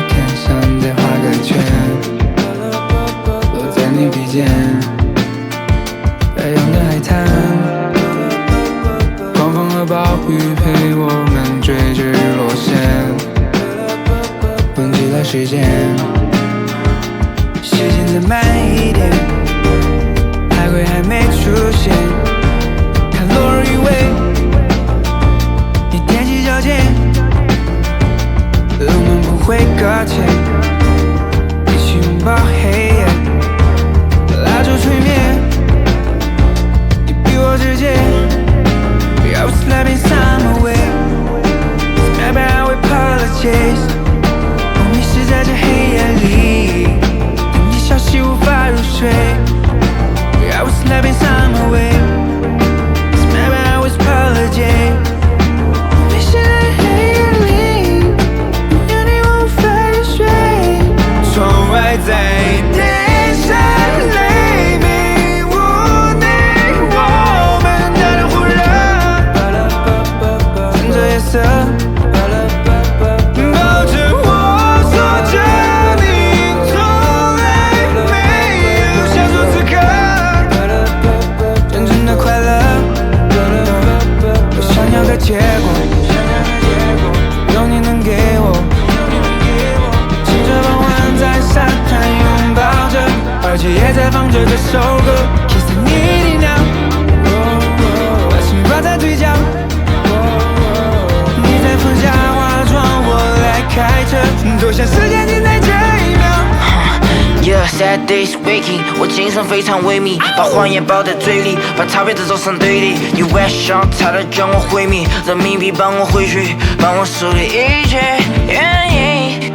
天上再画个圈，落在你鼻尖，白杨的海滩，狂风和暴雨陪我们追着日落线，问起了时间，时间再慢一点，海龟还没出现，看落日余晖，你踮起脚尖，我们不会搁浅，一起拥抱黑夜，蜡烛吹灭，你比我直接。I was living some away, maybe I will apologize。我迷失在这黑夜里，等你消息无法入睡。I was living some away, maybe I was apologize。我迷失在黑夜里，有你我无法入睡。窗外在天上雷鸣，无内我们带着火热。夜色抱着我，说着你从来没有享受此刻真正的快乐。我想要个结果，有你能给我，趁着傍晚在沙滩拥抱着，而且也在放着这首歌。Kiss me now， 把心挂在嘴角。假化妆，我来开车，多想时间停在这一秒。Yeah, sad days waking， 我精神非常萎靡，把谎言包在嘴里，把钞票走上堆里。你晚上差点将我毁灭，人民币帮我回去，帮我处理一切。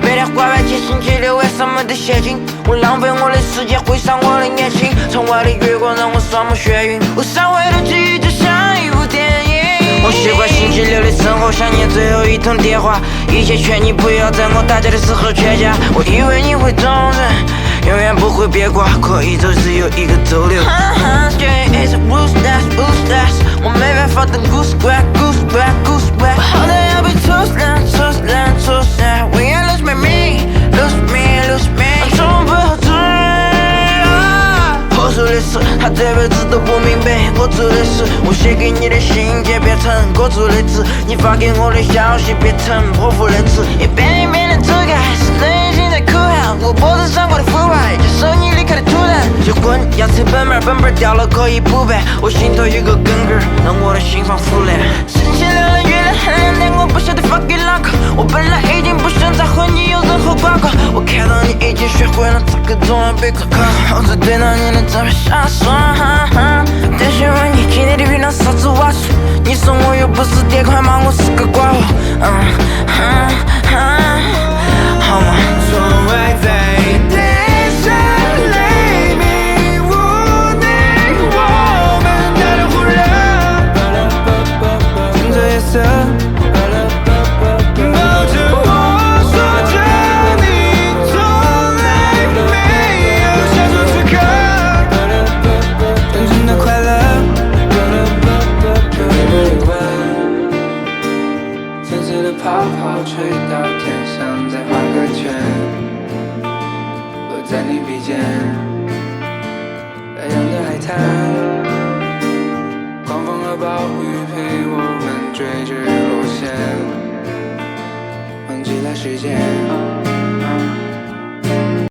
每天花白节星期六晚上没得现金，我浪费我的时间，毁伤我的年轻。窗外的月光让我双目眩晕，我烧毁的记忆就像一部电影。我习惯星期六的生活，想念最后一通电话，一切劝你不要在我打架的时候劝架。我以为你会懂人，永远不会别挂，可一周只有一个周六。我没办法等故事怪，故事怪，故事怪。我好歹要被戳烂，戳烂，戳烂。We ain't lose me, lose me, lose me。从不后退。我做的事，他这辈子都不明白。我做的事，我写给你的信件变成过注的字，你发给我的消息变成泼妇的词，一遍一遍的遮盖，是内心在哭喊。我脖子上挂的腐败，接受你离开的突然。结婚要拆本本，本本掉了可以补办。我心头有个梗梗，让我的心房腐烂。星期六的月亮很亮，但我不晓得发给哪个。我本来已经不想再和你有任何瓜葛，我看到你已经学会了这个中文背课课，我只对到你的照片下爽。但询问你今天的月亮啥子瓦数？你说我又不是电款吗？我是个寡妇。好吗？窗外在天上雷鸣，无内我们带着火热，趁着夜色抱着我，说着你从来没有享受此刻真正的快乐。橙色的泡泡吹到天上，再画个圈，落在你鼻尖，白杨的海滩，狂风和暴雨陪我们追着日落线，忘记了时间。